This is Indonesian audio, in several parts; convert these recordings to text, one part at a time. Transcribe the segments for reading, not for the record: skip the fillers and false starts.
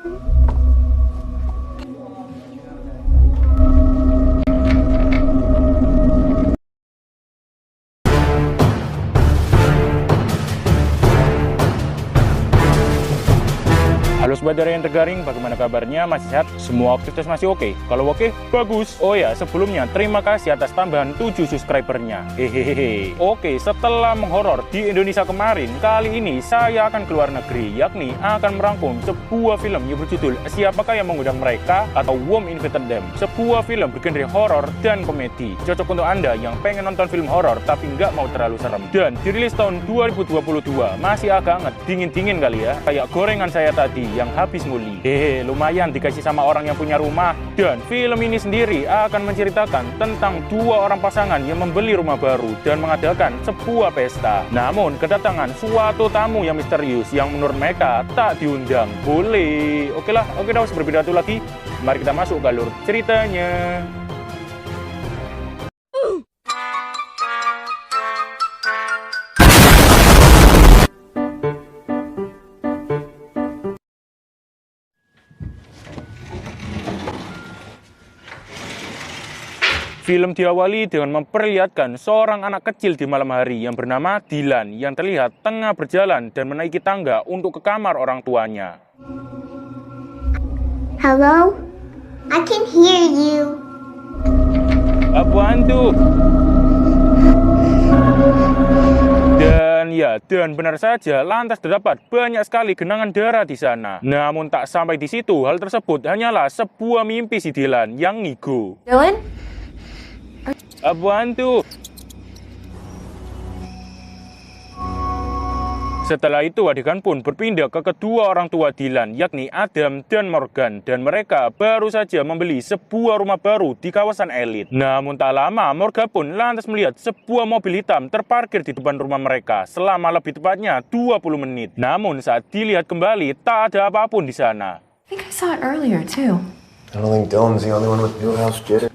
Halo Sobat Darah yang tergaring, bagaimana kabarnya? Masih sehat? Semua aktivitas masih oke? Kalau oke, bagus. Oh ya, sebelumnya terima kasih atas tambahan 7 subscribernya. Hehehe. Oke, setelah menghoror di Indonesia kemarin, kali ini saya akan keluar negeri, yakni akan merangkum sebuah film yang berjudul Siapakah Yang Mengundang Mereka atau Whom Invited Them. Sebuah film bergenre horor dan komedi. Cocok untuk Anda yang pengen nonton film horor tapi nggak mau terlalu serem. Dan dirilis tahun 2022, masih agak hangat, dingin-dingin kali ya. Kayak gorengan saya tadi yang habis nguli. Lumayan dikasih sama orang yang punya rumah. Dan film ini sendiri akan menceritakan tentang dua orang pasangan yang membeli rumah baru dan mengadakan sebuah pesta. Namun kedatangan suatu tamu yang misterius yang menurut mereka tak diundang. Boleh. Oke lah, oke dah, berbeda tuh lagi. Mari kita masuk ke alur ceritanya. Film diawali dengan memperlihatkan seorang anak kecil di malam hari yang bernama Dylan yang terlihat tengah berjalan dan menaiki tangga untuk ke kamar orang tuanya. Hello? I can hear you. Apaan tuh? Dan benar saja, lantas terdapat banyak sekali genangan darah di sana. Namun tak sampai di situ, hal tersebut hanyalah sebuah mimpi si Dylan yang ngigo. Dylan? Apaan tuh? Setelah itu adegan pun berpindah ke kedua orang tua Dylan, yakni Adam dan Morgan. Dan mereka baru saja membeli sebuah rumah baru di kawasan elit. Namun tak lama, Morgan pun lantas melihat sebuah mobil hitam terparkir di depan rumah mereka selama lebih tepatnya 20 menit. Namun saat dilihat kembali, tak ada apapun di sana. I think I saw it earlier too. I don't think Dylan's the only one with wheelhouse jitter.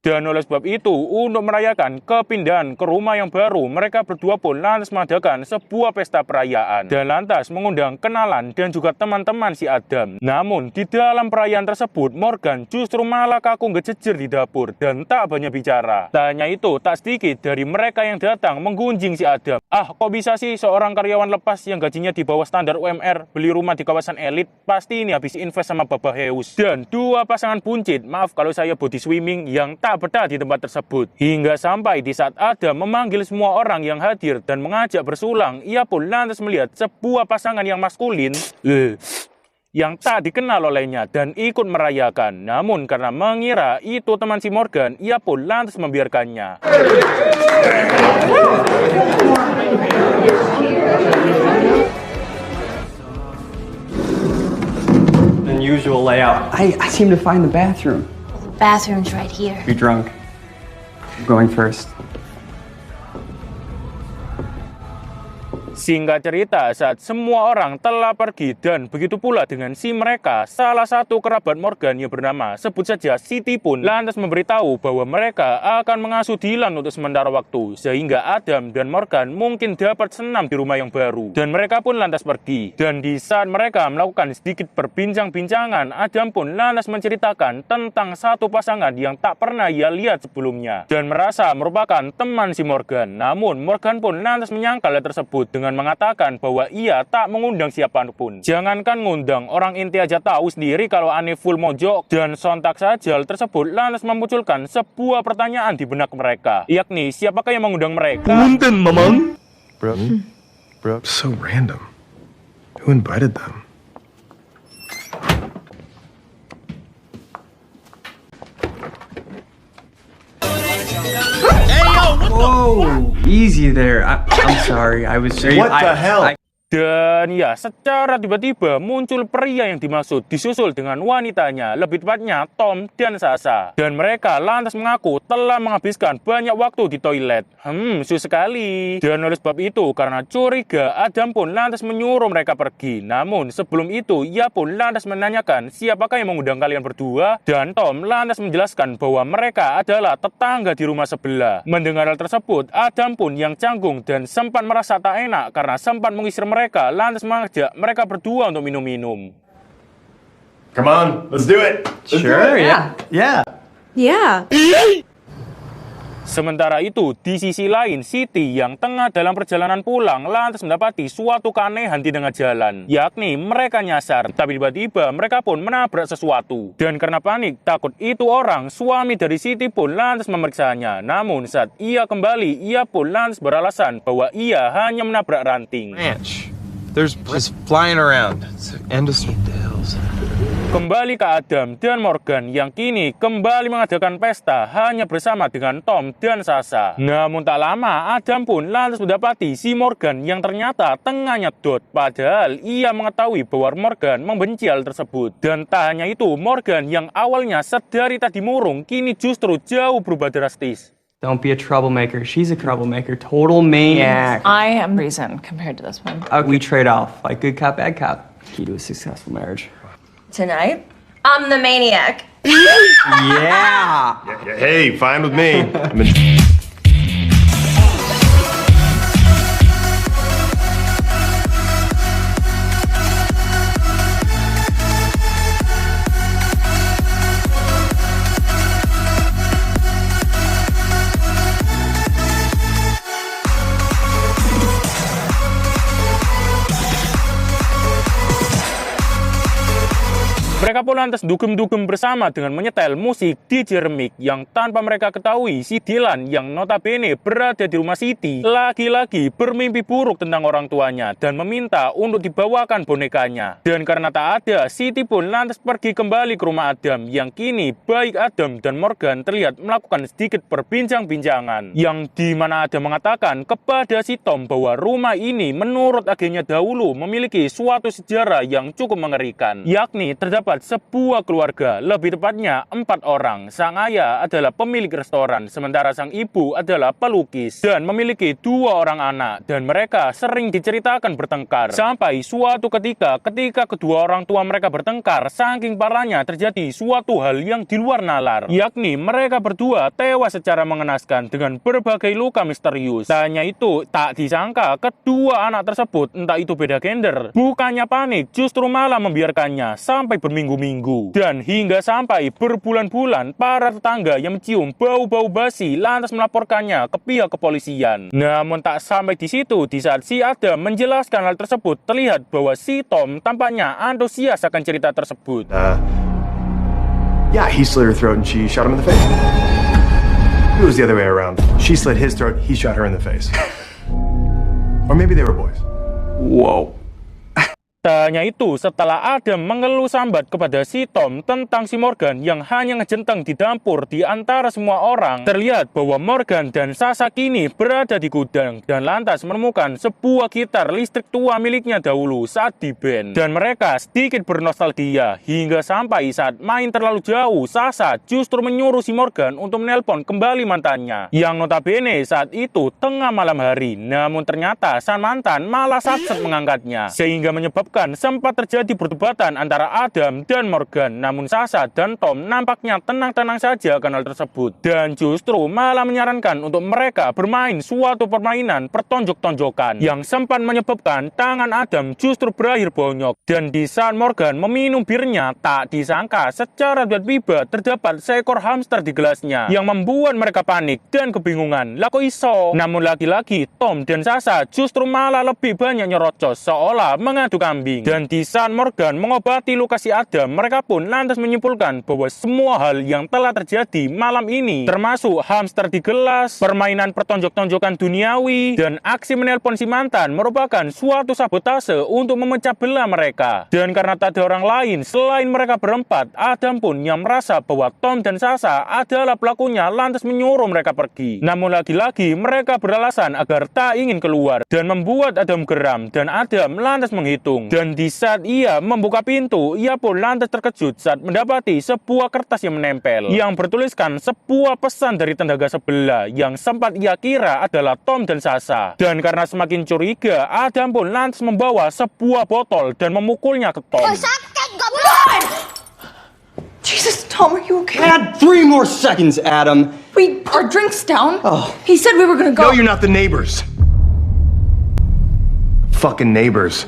Dan oleh sebab itu, untuk merayakan kepindahan ke rumah yang baru, mereka berdua pun lantas mengadakan sebuah pesta perayaan. Dan lantas mengundang kenalan dan juga teman-teman si Adam. Namun, di dalam perayaan tersebut, Morgan justru malah kaku ngejejer di dapur dan tak banyak bicara. Tanya itu, tak sedikit dari mereka yang datang menggunjing si Adam. Ah, kok bisa sih seorang karyawan lepas yang gajinya di bawah standar UMR beli rumah di kawasan elit? Pasti ini habis invest sama Bapak Heus. Dan dua pasangan buncit, maaf kalau saya body swimming, yang tak betah di tempat tersebut. Hingga sampai di saat Adam memanggil semua orang yang hadir dan mengajak bersulang, ia pun lantas melihat sebuah pasangan yang maskulin yang tak dikenal olehnya dan ikut merayakan. Namun karena mengira itu teman si Morgan, ia pun lantas membiarkannya. Unusual layout. I seem to find the bathroom. Bathroom's right here. You're drunk. I'm going first. Singkat cerita, saat semua orang telah pergi dan begitu pula dengan si mereka, salah satu kerabat Morgan yang bernama sebut saja Siti pun lantas memberitahu bahwa mereka akan mengasuh Dylan untuk sementara waktu, sehingga Adam dan Morgan mungkin dapat senam di rumah yang baru. Dan mereka pun lantas pergi. Dan di saat mereka melakukan sedikit perbincang-bincangan, Adam pun lantas menceritakan tentang satu pasangan yang tak pernah ia lihat sebelumnya dan merasa merupakan teman si Morgan. Namun Morgan pun lantas menyangkal hal tersebut dengan mengatakan bahwa ia tak mengundang siapapun. Jangankan ngundang, orang inti aja tahu sendiri kalau aneh full mojok. Dan sontak saja hal tersebut lantas memunculkan sebuah pertanyaan di benak mereka, yakni siapakah yang mengundang mereka? Punten, Mamang. Bro, so random. Who invited them? Whoa, easy there. I'm sorry. I was. What the hell? Dan ya, secara tiba-tiba muncul pria yang dimaksud disusul dengan wanitanya, lebih tepatnya Tom dan Sasha. Dan mereka lantas mengaku telah menghabiskan banyak waktu di toilet. Sus sekali. Dan oleh sebab itu, karena curiga, Adam pun lantas menyuruh mereka pergi. Namun sebelum itu, ia pun lantas menanyakan siapakah yang mengundang kalian berdua. Dan Tom lantas menjelaskan bahwa mereka adalah tetangga di rumah sebelah. Mendengar hal tersebut, Adam pun yang canggung dan sempat merasa tak enak karena sempat mengusir mereka, lantas mengajak mereka berdua untuk minum-minum. Come on, let's do it. Sure, yeah. Yeah. Yeah. Sementara itu, di sisi lain, Siti yang tengah dalam perjalanan pulang lantas mendapati suatu keanehan di tengah jalan, yakni mereka nyasar, tapi tiba-tiba mereka pun menabrak sesuatu. Dan karena panik, takut itu orang, suami dari Siti pun lantas memeriksanya. Namun saat ia kembali, ia pun lantas beralasan bahwa ia hanya menabrak ranting. Ranch. There's just flying around. It's the end of the hills. Kembali ke Adam dan Morgan yang kini kembali mengadakan pesta hanya bersama dengan Tom dan Sasha. Namun tak lama, Adam pun lantas mendapati si Morgan yang ternyata tengah nyedot. Padahal ia mengetahui bahwa Morgan membenci hal tersebut. Dan tak hanya itu, Morgan yang awalnya sedari tadi murung, kini justru jauh berubah drastis. Don't be a troublemaker. She's a troublemaker. Total maniac. I am reason compared to this one. We trade off, like good cop, bad cop. Key to a successful marriage. Tonight, I'm the maniac. Yeah. Hey, fine with me. Mereka pun lantas dugem-dugem bersama dengan menyetel musik DJ remix yang tanpa mereka ketahui si Dylan yang notabene berada di rumah Siti lagi-lagi bermimpi buruk tentang orang tuanya dan meminta untuk dibawakan bonekanya. Dan karena tak ada, Siti pun lantas pergi kembali ke rumah Adam yang kini baik Adam dan Morgan terlihat melakukan sedikit perbincangan-bincangan yang dimana Adam mengatakan kepada si Tom bahwa rumah ini menurut agennya dahulu memiliki suatu sejarah yang cukup mengerikan, yakni terdapat sebuah keluarga, lebih tepatnya 4 orang. Sang ayah adalah pemilik restoran, sementara sang ibu adalah pelukis dan memiliki 2 orang anak, dan mereka sering diceritakan bertengkar. Sampai suatu ketika kedua orang tua mereka bertengkar, saking parahnya terjadi suatu hal yang di luar nalar, yakni mereka berdua tewas secara mengenaskan dengan berbagai luka misterius. Hanya itu, tak disangka kedua anak tersebut, entah itu beda gender, bukannya panik, justru malah membiarkannya sampai berminggu-minggu. Dan hingga sampai berbulan-bulan, para tetangga yang mencium bau-bau basi lantas melaporkannya ke pihak kepolisian. Namun tak sampai di situ, di saat si Adam menjelaskan hal tersebut, terlihat bahwa si Tom tampaknya antusias akan cerita tersebut. Yeah, he slit her throat and she shot him in the face. It was the other way around. She slit his throat, he shot her in the face. Or maybe they were boys. Whoa. Tak hanya itu, setelah Adam mengeluh sambat kepada si Tom tentang si Morgan yang hanya ngejenteng di dapur di antara semua orang, terlihat bahwa Morgan dan Sasha kini berada di gudang dan lantas menemukan sebuah gitar listrik tua miliknya dahulu saat di band. Dan mereka sedikit bernostalgia hingga sampai saat main terlalu jauh, Sasha justru menyuruh si Morgan untuk menelpon kembali mantannya yang notabene saat itu tengah malam hari. Namun ternyata sang mantan malah satset mengangkatnya, sehingga menyebabkan sempat terjadi perdebatan antara Adam dan Morgan. Namun Sasha dan Tom nampaknya tenang-tenang saja akan hal tersebut, dan justru malah menyarankan untuk mereka bermain suatu permainan pertonjok-tonjokan yang sempat menyebabkan tangan Adam justru berakhir bonyok. Dan di saat Morgan meminum birnya, tak disangka secara tiba-tiba terdapat seekor hamster di gelasnya yang membuat mereka panik dan kebingungan. Lah kok iso? Namun lagi-lagi Tom dan Sasha justru malah lebih banyak nyerocos seolah mengadu kambing. kambing. Dan di saat Morgan mengobati luka si Adam, mereka pun lantas menyimpulkan bahwa semua hal yang telah terjadi malam ini, termasuk hamster di gelas, permainan pertonjok-tonjokan duniawi, dan aksi menelpon si mantan merupakan suatu sabotase untuk memecah belah mereka. Dan karena tak ada orang lain selain mereka berempat, Adam pun yang merasa bahwa Tom dan Sasha adalah pelakunya lantas menyuruh mereka pergi. Namun lagi-lagi mereka beralasan agar tak ingin keluar dan membuat Adam geram, dan Adam lantas menghitung. Dan di saat ia membuka pintu, ia pun lantas terkejut saat mendapati sebuah kertas yang menempel yang bertuliskan sebuah pesan dari tetangga sebelah yang sempat ia kira adalah Tom dan Sasha. Dan karena semakin curiga, Adam pun lantas membawa sebuah botol dan memukulnya ke Tom. Jesus, Tom, are you okay? Add 3 more seconds, Adam. Our drink's down. Oh. He said we were gonna go. No, you're not the neighbors. Fucking neighbors.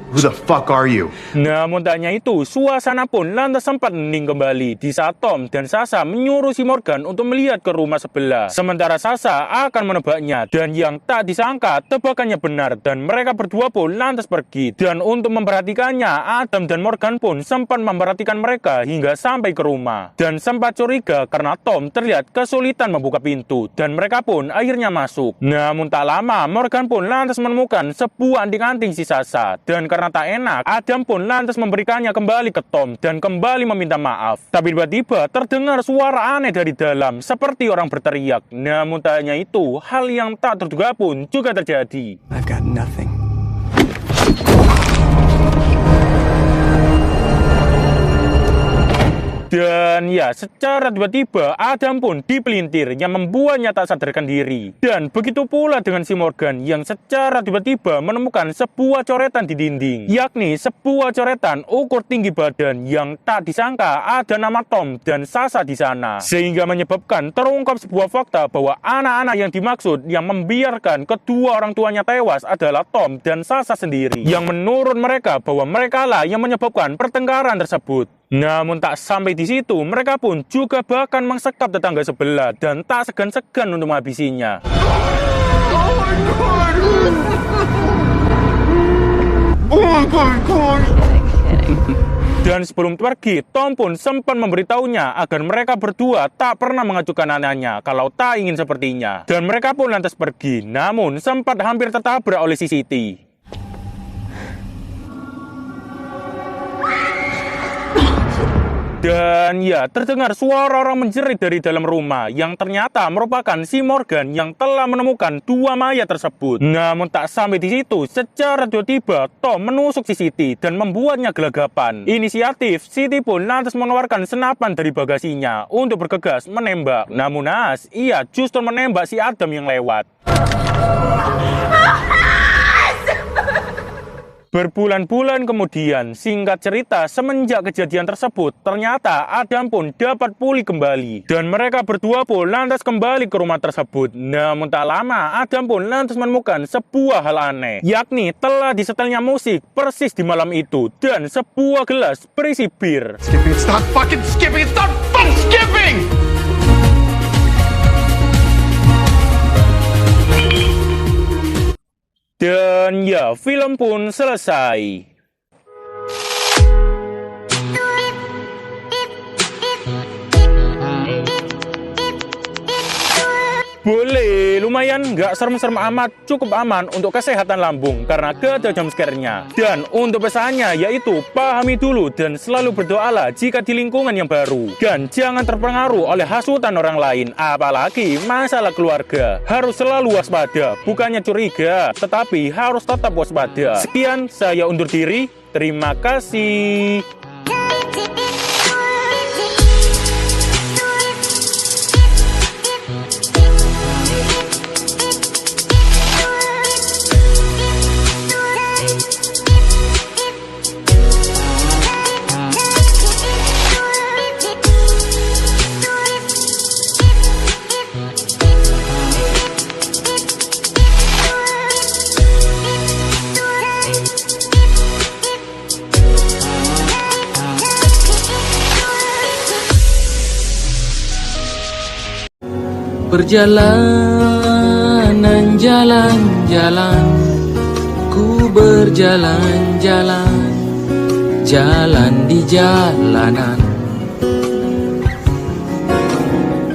Who the fuck are you? Namun tak hanya itu, suasana pun lantas sempat hening kembali di saat Tom dan Sasha menyuruh si Morgan untuk melihat ke rumah sebelah. Sementara Sasha akan menebaknya, dan yang tak disangka tebakannya benar, dan mereka berdua pun lantas pergi. Dan untuk memperhatikannya, Adam dan Morgan pun sempat memperhatikan mereka hingga sampai ke rumah. Dan sempat curiga karena Tom terlihat kesulitan membuka pintu, dan mereka pun akhirnya masuk. Namun tak lama, Morgan pun lantas menemukan sebuah anting-anting si Sasha, dan karena tak enak, Adam pun lantas memberikannya kembali ke Tom dan kembali meminta maaf. Tapi tiba-tiba terdengar suara aneh dari dalam seperti orang berteriak. Namun tak hanya itu, hal yang tak terduga pun juga terjadi. I've got nothing. Dan ya, secara tiba-tiba Adam pun dipelintir yang membuatnya tak sadarkan diri. Dan begitu pula dengan si Morgan yang secara tiba-tiba menemukan sebuah coretan di dinding, yakni sebuah coretan ukur tinggi badan yang tak disangka ada nama Tom dan Sasha di sana. Sehingga menyebabkan terungkap sebuah fakta bahwa anak-anak yang dimaksud yang membiarkan kedua orang tuanya tewas adalah Tom dan Sasha sendiri. Yang menurut mereka bahwa mereka lah yang menyebabkan pertengkaran tersebut. Namun tak sampai di situ, mereka pun juga bahkan mengsekap tetangga sebelah dan tak segan-segan untuk menghabisinya. Dan sebelum pergi, Tom pun sempat memberitahunya agar mereka berdua tak pernah mengajukan anaknya kalau tak ingin sepertinya. Dan mereka pun lantas pergi, namun sempat hampir tertabrak oleh si Siti. Dan ya, terdengar suara orang menjerit dari dalam rumah yang ternyata merupakan si Morgan yang telah menemukan 2 mayat tersebut. Namun tak sampai di situ, secara tiba-tiba Tom menusuk si Siti dan membuatnya gelagapan. Inisiatif, Siti pun lantas mengeluarkan senapan dari bagasinya untuk bergegas menembak. Namun naas, ia justru menembak si Adam yang lewat. Berbulan-bulan kemudian, singkat cerita, semenjak kejadian tersebut, ternyata Adam pun dapat pulih kembali. Dan mereka berdua pun lantas kembali ke rumah tersebut. Namun tak lama, Adam pun lantas menemukan sebuah hal aneh, yakni telah disetelnya musik persis di malam itu, dan sebuah gelas berisi bir. Skipping, it's not fucking skipping, it's not fun skipping! Dan ya, film pun selesai. Boleh, lumayan nggak serem-serem amat, cukup aman untuk kesehatan lambung karena gak ada jumpscare-nya. Dan untuk pesannya yaitu pahami dulu dan selalu berdoalah jika di lingkungan yang baru. Dan jangan terpengaruh oleh hasutan orang lain, apalagi masalah keluarga. Harus selalu waspada, bukannya curiga, tetapi harus tetap waspada. Sekian, saya undur diri. Terima kasih. Perjalanan jalan-jalan ku berjalan-jalan, jalan di jalanan.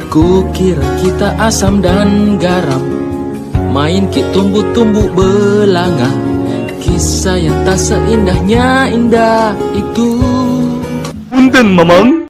Kukira kita asam dan garam, main kit tumbuh-tumbuh belanga. Kisah yang tak seindah itu. Punten, Mamang.